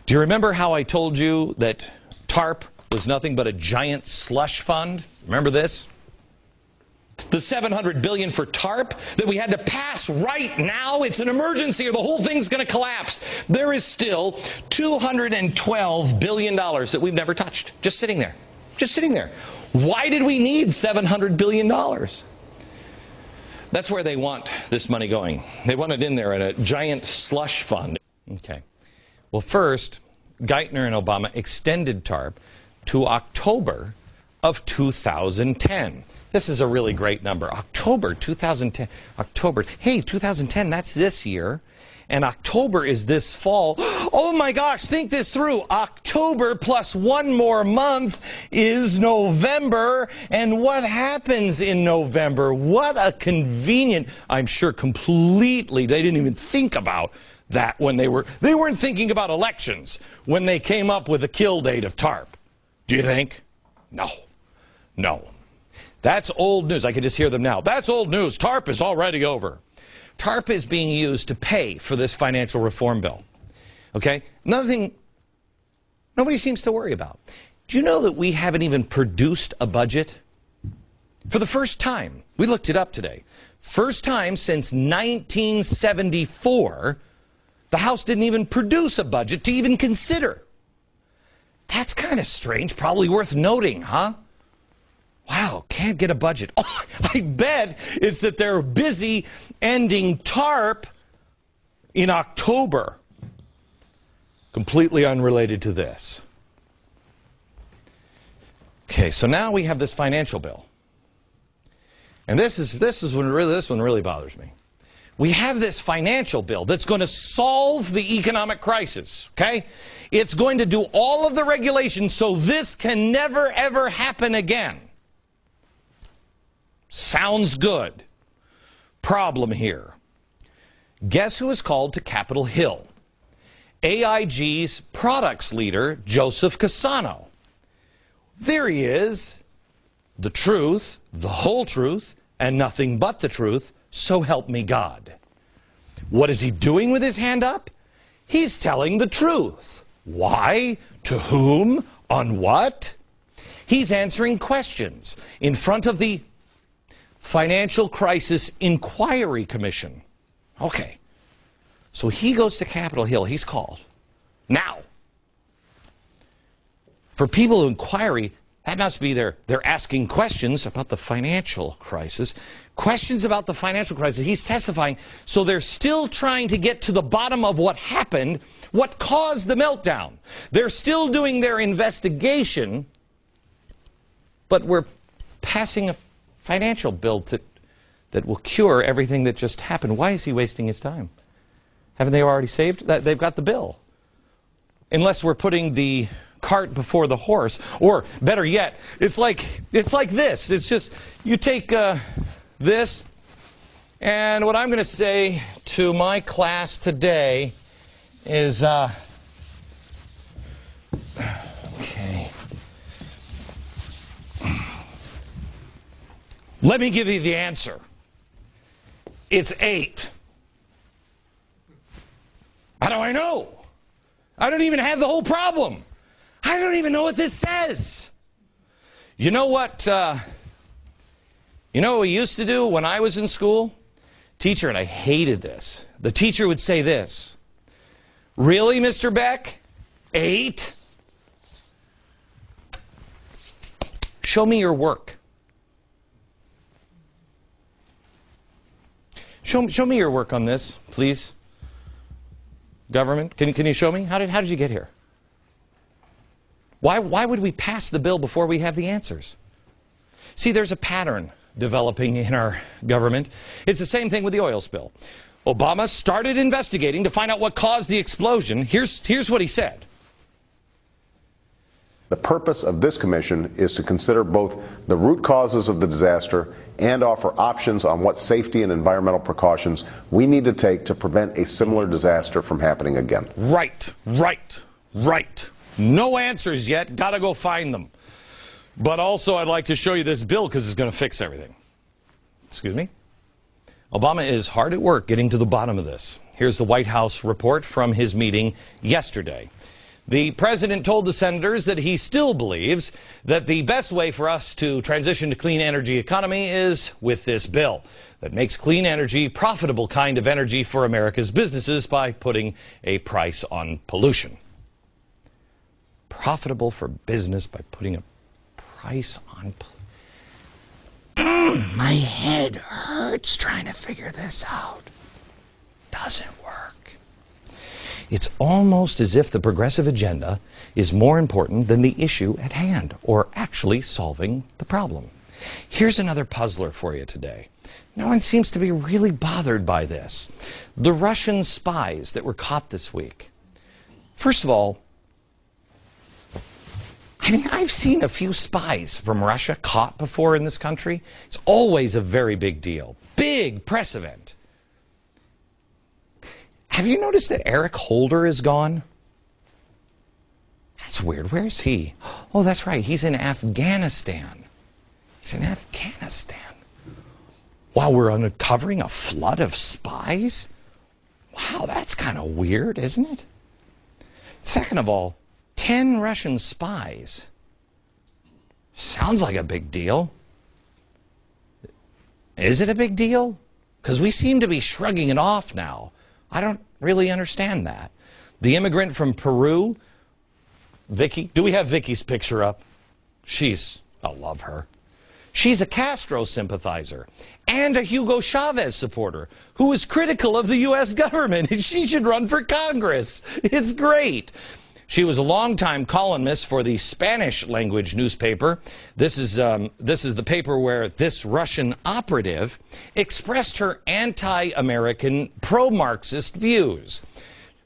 Do you remember how I told you that TARP was nothing but a giant slush fund? Remember this? The $700 billion for TARP that we had to pass right now, it's an emergency or the whole thing's going to collapse. There is still $212 billion that we've never touched, just sitting there. Just sitting there. Why did we need $700 billion? That's where they want this money going. They want it in there in a giant slush fund. Okay. Well, first, Geithner and Obama extended TARP to October of 2010. This is a really great number. October 2010. October. Hey, 2010, that's this year. And October is this fall. Oh my gosh, think this through. October plus one more month is November. And what happens in November? What a convenient, I'm sure completely, they didn't even think about that when they weren't thinking about elections when they came up with the kill date of TARP. Do you think? No. No. That's old news. I can just hear them now. That's old news. TARP is already over. TARP is being used to pay for this financial reform bill. Okay? Another thing nobody seems to worry about. Do you know that we haven't even produced a budget? For the first time, we looked it up today. First time since 1974, the House didn't even produce a budget to even consider. That's kind of strange, probably worth noting, huh? Wow, can't get a budget. Oh, I bet it's that they're busy ending TARP in October. Completely unrelated to this. Okay, so now we have this financial bill. And this one really bothers me. We have this financial bill that's going to solve the economic crisis, okay? It's going to do all of the regulations so this can never ever happen again. Sounds good. Problem here. Guess who is called to Capitol Hill? AIG's products leader, Joseph Cassano. There he is. The truth, the whole truth, and nothing but the truth, so help me God. What is he doing with his hand up? He's telling the truth. Why? To whom? On what? He's answering questions in front of the Financial Crisis Inquiry Commission. Okay. So he goes to Capitol Hill. He's called. Now, for people who inquiry, that must be they're asking questions about the financial crisis. Questions about the financial crisis. He's testifying. So they're still trying to get to the bottom of what happened, what caused the meltdown. They're still doing their investigation, but we're passing a financial bill that will cure everything that just happened. Why is he wasting his time? Haven't they already saved? They've got the bill. Unless we're putting the cart before the horse. Or better yet, it's like this. It's just, you take this, and what I'm going to say to my class today is, okay. Let me give you the answer. It's 8. How do I know? I don't even have the whole problem. I don't even know what this says. You know what we used to do when I was in school? Teacher, and I hated this. The teacher would say this. Really, Mr. Beck? 8? Show me your work. Show me your work on this, please. Government, can you show me? How did you get here? Why would we pass the bill before we have the answers? See, there's a pattern developing in our government. It's the same thing with the oil spill. Obama started investigating to find out what caused the explosion. Here's what he said. The purpose of this commission is to consider both the root causes of the disaster and offer options on what safety and environmental precautions we need to take to prevent a similar disaster from happening again. Right. No answers yet. Got to go find them. But also, I'd like to show you this bill because it's going to fix everything. Excuse me? Obama is hard at work getting to the bottom of this. Here's the White House report from his meeting yesterday. The president told the senators that he still believes that the best way for us to transition to clean energy economy is with this bill that makes clean energy profitable kind of energy for America's businesses by putting a price on pollution. Profitable for business by putting a price on pollution. My head hurts trying to figure this out. Doesn't work. It's almost as if the progressive agenda is more important than the issue at hand, or actually solving the problem. Here's another puzzler for you today. No one seems to be really bothered by this. The Russian spies that were caught this week. First of all, I mean, I've seen a few spies from Russia caught before in this country. It's always a very big deal. Big press event. Have you noticed that Eric Holder is gone? That's weird. Where is he? Oh, that's right. He's in Afghanistan. He's in Afghanistan. Wow, we're uncovering a flood of spies? Wow, that's kind of weird, isn't it? Second of all, 10 Russian spies. Sounds like a big deal. Is it a big deal? Because we seem to be shrugging it off now. I don't really understand that. The immigrant from Peru, Vicky. Do we have Vicky's picture up? I love her. She's a Castro sympathizer and a Hugo Chavez supporter who is critical of the U.S. government, and she should run for Congress. It's great. She was a longtime columnist for the Spanish-language newspaper. This is the paper where this Russian operative expressed her anti-American, pro-Marxist views.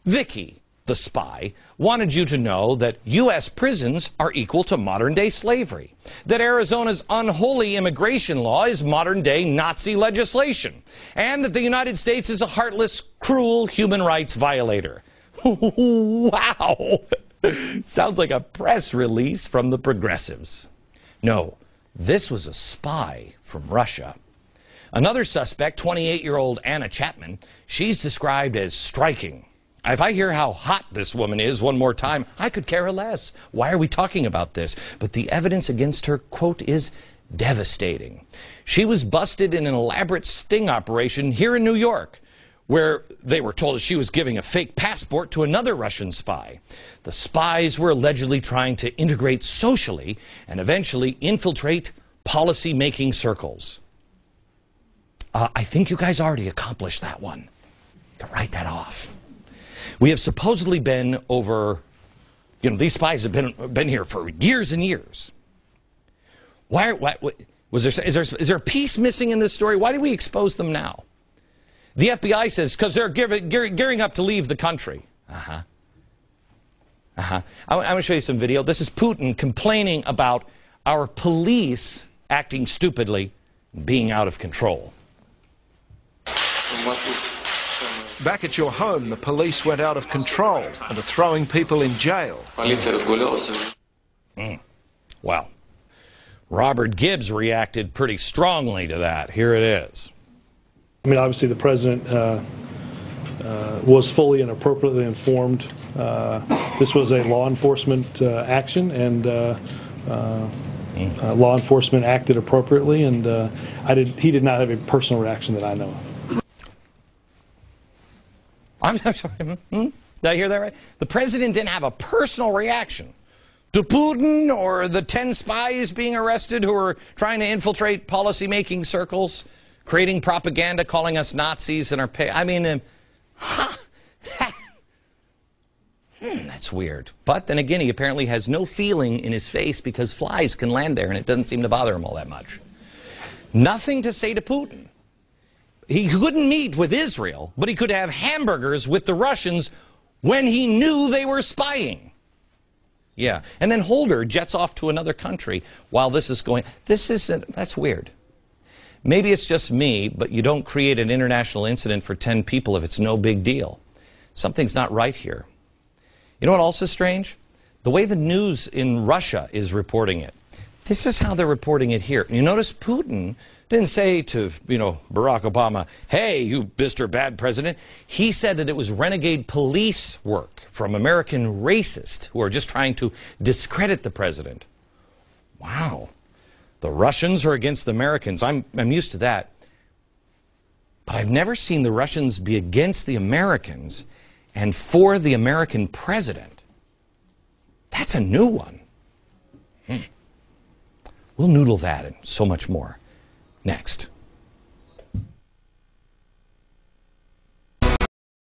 Vicky, the spy, wanted you to know that U.S. prisons are equal to modern-day slavery, that Arizona's unholy immigration law is modern-day Nazi legislation, and that the United States is a heartless, cruel human rights violator. Wow! Sounds like a press release from the progressives. No, this was a spy from Russia. Another suspect, 28-year-old Anna Chapman, she's described as striking. If I hear how hot this woman is one more time, I could care less. Why are we talking about this? But the evidence against her, quote, is devastating. She was busted in an elaborate sting operation here in New York, where they were told she was giving a fake passport to another Russian spy. The spies were allegedly trying to integrate socially and eventually infiltrate policy-making circles. I think you guys already accomplished that one. You can write that off. We have supposedly been over, these spies have been here for years and years. Is there a piece missing in this story? Why do we expose them now? The FBI says because they're gearing up to leave the country. I want to show you some video. This is Putin complaining about our police acting stupidly, being out of control. Back at your home, the police went out of control and are throwing people in jail. Well, Robert Gibbs reacted pretty strongly to that. Here it is. I mean, obviously the president was fully and appropriately informed. This was a law enforcement action, and law enforcement acted appropriately, and he did not have a personal reaction that I know of. I'm sorry. Did I hear that right? The president didn't have a personal reaction to Putin or the 10 spies being arrested who were trying to infiltrate policy-making circles, creating propaganda, calling us Nazis and our pay. I mean, that's weird. But then again, he apparently has no feeling in his face because flies can land there and it doesn't seem to bother him all that much. Nothing to say to Putin. He couldn't meet with Israel, but he could have hamburgers with the Russians when he knew they were spying. Yeah, and then Holder jets off to another country while this is going. That's weird. Maybe it's just me, but you don't create an international incident for 10 people if it's no big deal. Something's not right here. You know what else is strange? The way the news in Russia is reporting it. This is how they're reporting it here. You notice Putin Didn't say to, Barack Obama, hey, you Mr. Bad President. He said that it was renegade police work from American racists who are just trying to discredit the president. Wow. The Russians are against the Americans. I'm used to that. But I've never seen the Russians be against the Americans and for the American president. That's a new one. We'll noodle that and so much more next.